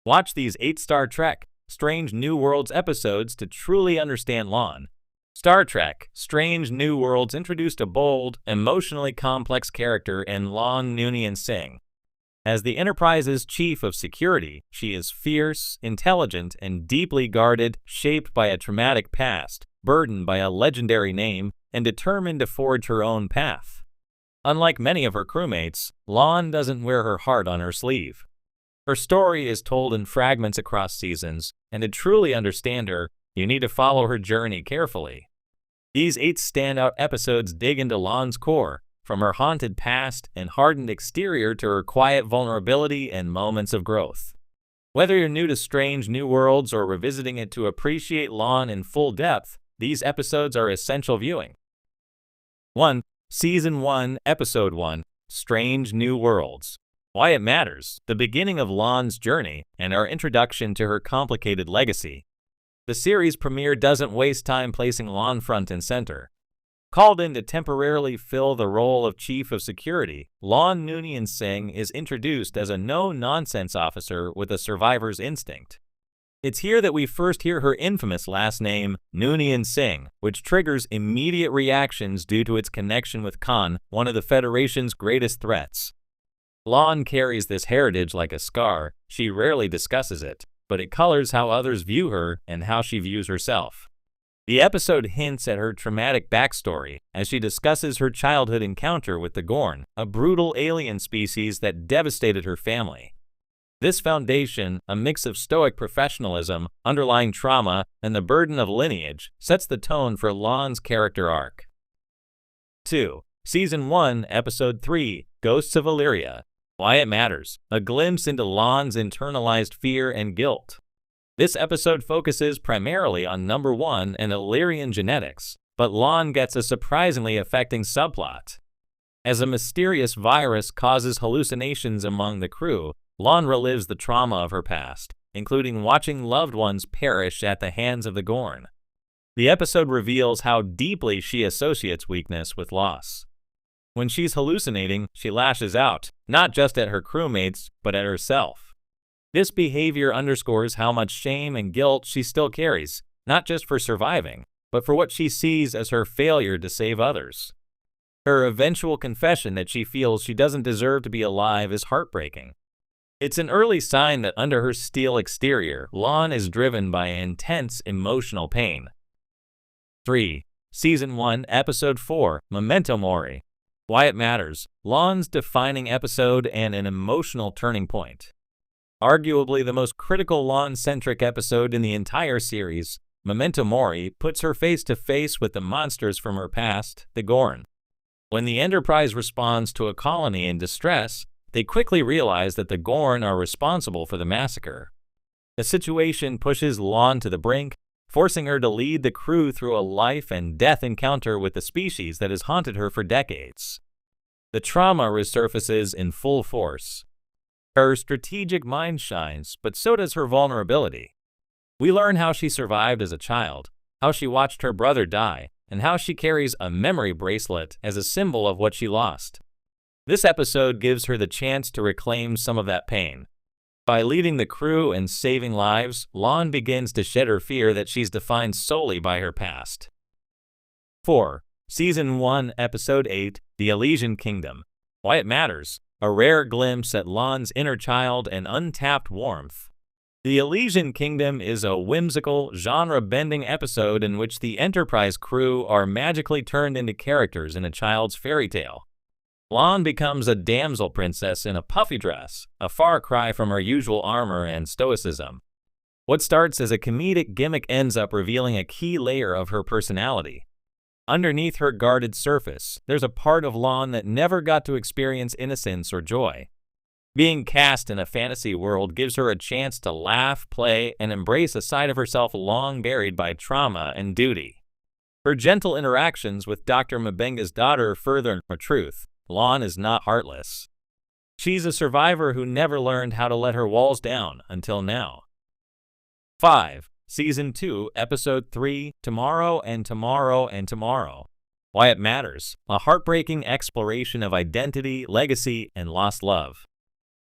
Watch these 8 Star Trek Strange New Worlds episodes to truly understand Lon. Star Trek Strange New Worlds introduced a bold, emotionally complex character in Lon Noonien Singh. As the Enterprise's chief of security, she is fierce, intelligent, and deeply guarded, shaped by a traumatic past, burdened by a legendary name, and determined to forge her own path. Unlike many of her crewmates, Lon doesn't wear her heart on her sleeve. Her story is told in fragments across seasons, and to truly understand her, you need to follow her journey carefully. These 8 standout episodes dig into Lon's core, from her haunted past and hardened exterior to her quiet vulnerability and moments of growth. Whether you're new to Strange New Worlds or revisiting it to appreciate Lon in full depth, these episodes are essential viewing. 1. Season 1, Episode 1, Strange New Worlds. Why It Matters, the beginning of Lon's journey, and our introduction to her complicated legacy. The series premiere doesn't waste time placing Lon front and center. Called in to temporarily fill the role of Chief of Security, Lon Noonien Singh is introduced as a no-nonsense officer with a survivor's instinct. It's here that we first hear her infamous last name, Noonien Singh, which triggers immediate reactions due to its connection with Khan, one of the Federation's greatest threats. Lon carries this heritage like a scar. She rarely discusses it, but it colors how others view her and how she views herself. The episode hints at her traumatic backstory as she discusses her childhood encounter with the Gorn, a brutal alien species that devastated her family. This foundation, a mix of stoic professionalism, underlying trauma, and the burden of lineage, sets the tone for Lon's character arc. 2. Season 1, Episode 3, Ghosts of Illyria. Why It Matters, a glimpse into Lon's internalized fear and guilt. This episode focuses primarily on Number 1 and Illyrian genetics, but Lon gets a surprisingly affecting subplot. As a mysterious virus causes hallucinations among the crew, Lon relives the trauma of her past, including watching loved ones perish at the hands of the Gorn. The episode reveals how deeply she associates weakness with loss. When she's hallucinating, she lashes out, not just at her crewmates, but at herself. This behavior underscores how much shame and guilt she still carries, not just for surviving, but for what she sees as her failure to save others. Her eventual confession that she feels she doesn't deserve to be alive is heartbreaking. It's an early sign that under her steel exterior, Lon is driven by intense emotional pain. 3. Season 1, Episode 4, Memento Mori. Why It Matters, Lon's defining episode and an emotional turning point. Arguably the most critical Lon-centric episode in the entire series, Memento Mori puts her face to face with the monsters from her past, the Gorn. When the Enterprise responds to a colony in distress, they quickly realize that the Gorn are responsible for the massacre. The situation pushes Lon to the brink, forcing her to lead the crew through a life and death encounter with the species that has haunted her for decades. The trauma resurfaces in full force. Her strategic mind shines, but so does her vulnerability. We learn how she survived as a child, how she watched her brother die, and how she carries a memory bracelet as a symbol of what she lost. This episode gives her the chance to reclaim some of that pain. By leading the crew and saving lives, Lon begins to shed her fear that she's defined solely by her past. 4. Season 1, Episode 8, The Elysian Kingdom. Why It Matters, a rare glimpse at Lon's inner child and untapped warmth. The Elysian Kingdom is a whimsical, genre-bending episode in which the Enterprise crew are magically turned into characters in a child's fairy tale. Lon becomes a damsel princess in a puffy dress, a far cry from her usual armor and stoicism. What starts as a comedic gimmick ends up revealing a key layer of her personality. Underneath her guarded surface, there's a part of Lon that never got to experience innocence or joy. Being cast in a fantasy world gives her a chance to laugh, play, and embrace a side of herself long buried by trauma and duty. Her gentle interactions with Dr. Mbenga's daughter further her truth. Lon is not heartless. She's a survivor who never learned how to let her walls down until now. 5. Season 2, Episode 3, Tomorrow and Tomorrow and Tomorrow. Why It Matters, a heartbreaking exploration of identity, legacy, and lost love.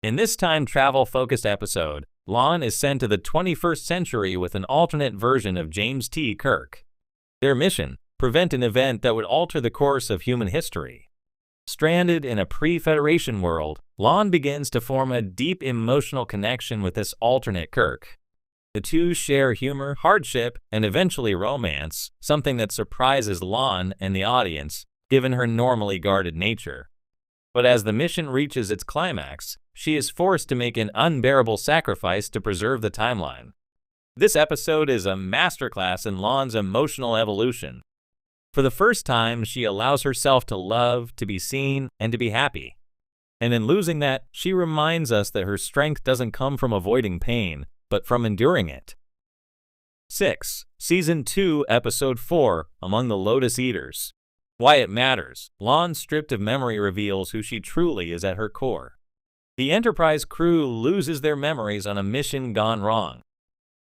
In this time travel-focused episode, Lon is sent to the 21st century with an alternate version of James T. Kirk. Their mission: prevent an event that would alter the course of human history. Stranded in a pre-Federation world, Lon begins to form a deep emotional connection with this alternate Kirk. The two share humor, hardship, and eventually romance, something that surprises Lon and the audience, given her normally guarded nature. But as the mission reaches its climax, she is forced to make an unbearable sacrifice to preserve the timeline. This episode is a masterclass in Lon's emotional evolution. For the first time, she allows herself to love, to be seen, and to be happy. And in losing that, she reminds us that her strength doesn't come from avoiding pain, but from enduring it. 6. Season 2, Episode 4, Among the Lotus Eaters. Why It Matters. Lon, stripped of memory, reveals who she truly is at her core. The Enterprise crew loses their memories on a mission gone wrong.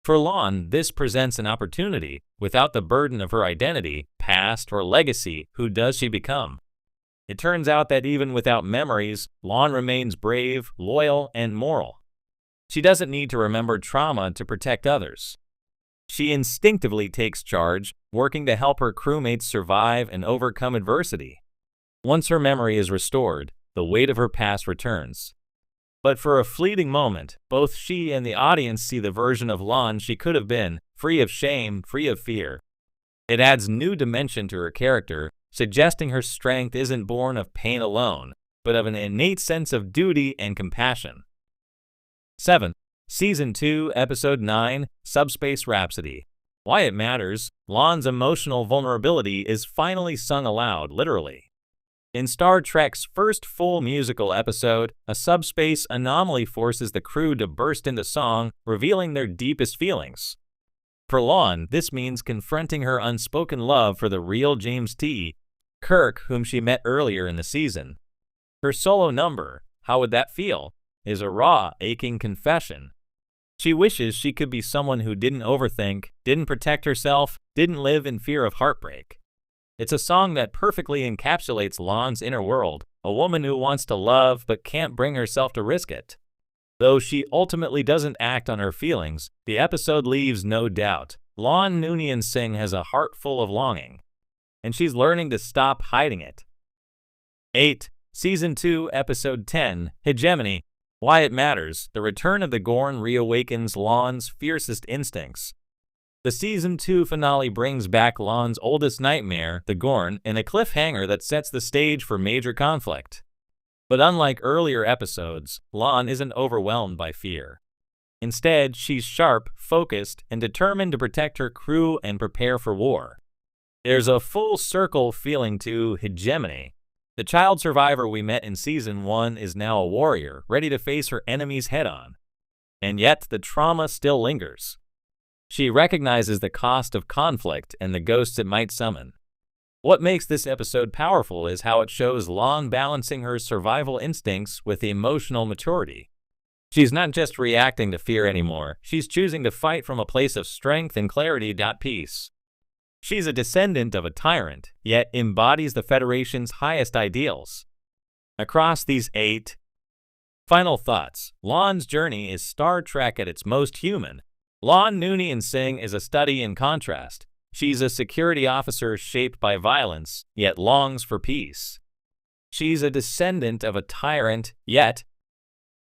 For Lon, this presents an opportunity. Without the burden of her identity, past, or legacy, who does she become? It turns out that even without memories, Lon remains brave, loyal, and moral. She doesn't need to remember trauma to protect others. She instinctively takes charge, working to help her crewmates survive and overcome adversity. Once her memory is restored, the weight of her past returns. But for a fleeting moment, both she and the audience see the version of Lon she could have been, free of shame, free of fear. It adds new dimension to her character, suggesting her strength isn't born of pain alone, but of an innate sense of duty and compassion. 7. Season 2, Episode 9, Subspace Rhapsody. Why It Matters. Lon's emotional vulnerability is finally sung aloud, literally. In Star Trek's first full musical episode, a subspace anomaly forces the crew to burst into song, revealing their deepest feelings. For Lon, this means confronting her unspoken love for the real James T. Kirk, whom she met earlier in the season. Her solo number, How Would That Feel?, is a raw, aching confession. She wishes she could be someone who didn't overthink, didn't protect herself, didn't live in fear of heartbreak. It's a song that perfectly encapsulates Lon's inner world, a woman who wants to love but can't bring herself to risk it. Though she ultimately doesn't act on her feelings, the episode leaves no doubt. Lon Noonien Singh has a heart full of longing, and she's learning to stop hiding it. 8. Season 2, Episode 10, Hegemony. Why It Matters. The return of the Gorn reawakens Lon's fiercest instincts. The Season 2 finale brings back Lon's oldest nightmare, the Gorn, in a cliffhanger that sets the stage for major conflict. But unlike earlier episodes, Lon isn't overwhelmed by fear. Instead, she's sharp, focused, and determined to protect her crew and prepare for war. There's a full circle feeling to Hegemony. The child survivor we met in Season 1 is now a warrior, ready to face her enemies head-on. And yet, the trauma still lingers. She recognizes the cost of conflict and the ghosts it might summon. What makes this episode powerful is how it shows Lon balancing her survival instincts with emotional maturity. She's not just reacting to fear anymore, she's choosing to fight from a place of strength and clarity. Peace. She's a descendant of a tyrant, yet embodies the Federation's highest ideals. Across these 8 final thoughts, Lon's journey is Star Trek at its most human. Lon Noonien Singh is a study in contrast. She's a security officer shaped by violence, yet longs for peace. She's a descendant of a tyrant, yet